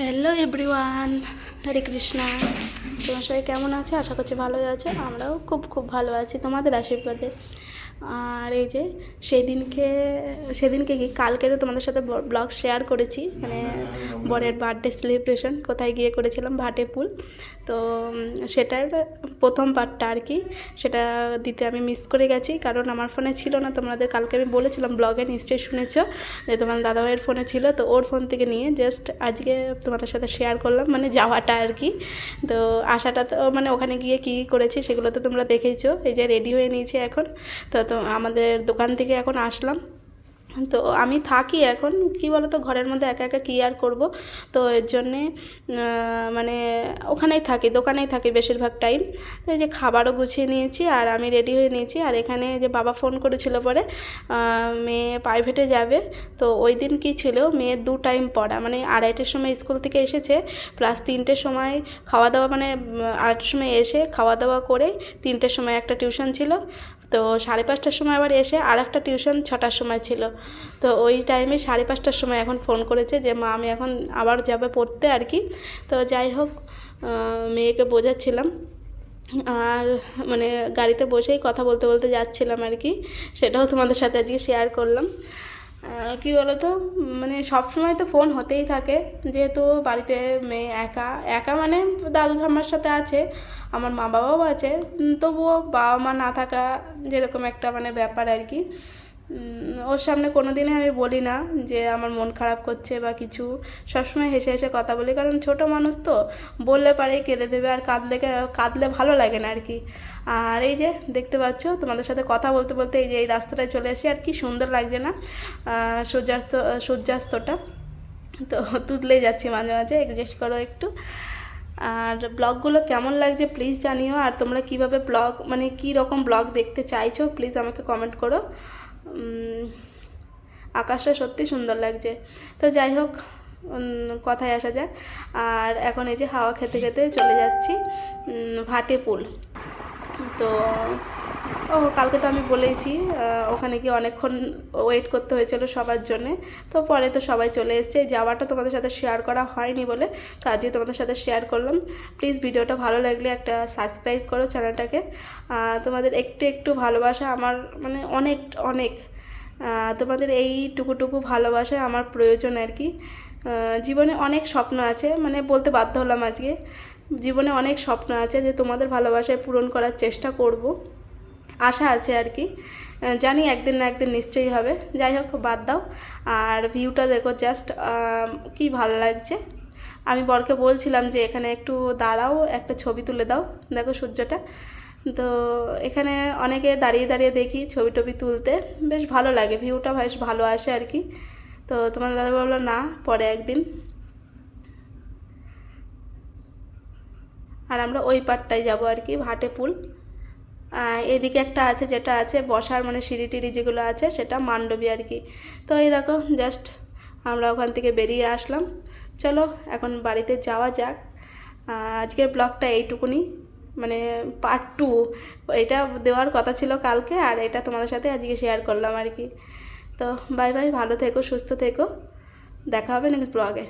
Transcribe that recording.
Hello everyone, হরে কৃষ্ণা। তোমার সবাই কেমন আছে? আশা করছি ভালোই আছে। আমরাও খুব খুব ভালো আছি তোমাদের আশীর্বাদে। আর এই যে সেদিনকে কি কালকে তো তোমাদের সাথে ব্লগ শেয়ার করেছি, মানে বরের বার্থডে সেলিব্রেশন কোথায় গিয়ে করেছিলাম, ভাটেপুল। তো সেটার প্রথম পার্টটা আর কি, সেটা দিতে আমি মিস করে গেছি, কারণ আমার ফোনে ছিল না। তোমাদের কালকে আমি বলেছিলাম ব্লগে, নিশ্চয়ই শুনেছো যে তোমার দাদাভাইয়ের ফোনে ছিল, তো ওর ফোন থেকে নিয়ে জাস্ট আজকে তোমাদের সাথে শেয়ার করলাম, মানে যাওয়াটা আর কি। তো আসাটা তো মানে ওখানে গিয়ে কী করেছি সেগুলো তো তোমরা দেখেইছো। এই যে রেডি হয়ে নিয়েছি এখন, তো আমাদের দোকান থেকে এখন আসলাম। তো আমি থাকি এখন, কি বলো তো, ঘরের মধ্যে একা একা কী আর করবো, তো এর জন্যে মানে ওখানেই থাকি, দোকানেই থাকি বেশিরভাগ টাইম। তো এই যে খাবারও গুছিয়ে নিয়েছি আর আমি রেডি হয়ে নিয়েছি। আর এখানে যে বাবা ফোন করেছিল পরে, মেয়ে প্রাইভেটে যাবে। তো ওই দিন কী ছিল, মেয়ের 2 টাইম পড়া, মানে 2:30টার সময় স্কুল থেকে এসেছে, প্লাস 3টের সময় খাওয়া দাওয়া, মানে 2:30টার সময় এসে খাওয়া দাওয়া করে 3টের সময় একটা টিউশন ছিল। তো 5:30টার সময় আবার এসে আর একটা টিউশন 6টার সময় ছিল। তো ওই টাইমে 5:30টার সময় এখন ফোন করেছে যে মা আমি এখন আবার যাবে পড়তে আর কি। তো যাই হোক, মেয়েকে বোঝাচ্ছিলাম, আর মানে গাড়িতে বসেই কথা বলতে বলতে যাচ্ছিলাম আর কি। সেটাও তোমাদের সাথে আজকে শেয়ার করলাম। কী বলো তো, মানে সবসময় তো ফোন হতেই থাকে, যেহেতু বাড়িতে মেয়ে একা একা, মানে দাদু ঠাম্মার সাথে আছে, আমার মা বাবাও আছে, তবুও বাবা মা না থাকা যেরকম একটা মানে ব্যাপার আর কি। ওর সামনে কোনো দিনই আমি বলি না যে আমার মন খারাপ করছে বা কিছু, সবসময় হেসে হেসে কথা বলি, কারণ ছোট মানুষ তো, বললে পারেই কেঁদে দেবে, আর কাঁদলে ভালো লাগে না আর কি। আর এই যে দেখতে পাচ্ছ, তোমাদের সাথে কথা বলতে বলতে এই যে এই রাস্তাটায় চলে এসেছি, আর কি সুন্দর লাগছে না সূর্যাস্তটা। তো তুতলেই যাচ্ছি মাঝে মাঝে, অ্যাডজাস্ট করো একটু। আর ব্লগগুলো কেমন লাগছে প্লিজ জানিও, আর তোমরা কীভাবে ব্লগ, মানে কী রকম ব্লগ দেখতে চাইছো প্লিজ আমাকে কমেন্ট করো। আকাশটা সত্যি সুন্দর লাগছে। তো যাই হোক, কথায় আসা যাক। আর এখন এই যে হাওয়া খেতে খেতে চলে যাচ্ছি ভাটেপুল। তো কালকে তো আমি বলেইছি, ওখানে গিয়ে অনেকক্ষণ ওয়েট করতে হয়েছিল সবার জন্যে। তো পরে তো সবাই চলে এসছে, যাওয়াটা তোমাদের সাথে শেয়ার করা হয়নি বলে তো আজকে তোমাদের সাথে শেয়ার করলাম। প্লিজ ভিডিওটা ভালো লাগলে একটা সাবস্ক্রাইব করো চ্যানেলটাকে। তোমাদের একটু একটু ভালোবাসা আমার মানে অনেক অনেক, তোমাদের এই টুকু ভালোবাসায় আমার প্রয়োজন আর কি। জীবনে অনেক স্বপ্ন আছে, মানে বলতে বাধ্য হলাম আজকে, জীবনে অনেক স্বপ্ন আছে যে তোমাদের ভালোবাসায় পূরণ করার চেষ্টা করব, আশা আছে আর কি। জানি একদিন না একদিন নিশ্চয়ই হবে। যাই হোক, বাদ দাও। আর ভিউটা দেখো জাস্ট, কি ভালো লাগছে। আমি বরকে বলছিলাম যে এখানে একটু দাঁড়াও, একটা ছবি তুলে দাও, দেখো সূর্যটা। তো এখানে অনেকে দাঁড়িয়ে দাঁড়িয়ে দেখি ছবি টবি তুলতে, বেশ ভালো লাগে, ভিউটা বেশ ভালো আসে আর কি। তো তোমার দাদা বললো না, পরে একদিন। আর আমরা ওই পারটায় যাবো আর কি, ভাটেপুল। এদিকে একটা আছে, যেটা আছে বসার, মানে সিঁড়ি টিড়ি যেগুলো আছে, সেটা মান্ডবী আর কি। তো এই দেখো জাস্ট আমরা ওখান থেকে বেরিয়ে আসলাম। চলো এখন বাড়িতে যাওয়া যাক। আজকের ব্লগটা এইটুকুনি, মানে পার্ট 2, এটা দেওয়ার কথা ছিল কালকে, আর এটা তোমাদের সাথে আজকে শেয়ার করলাম আর কি। তো বাই বাই, ভালো থেকো, সুস্থ থেকো, দেখা হবে নেক্সট ব্লগে।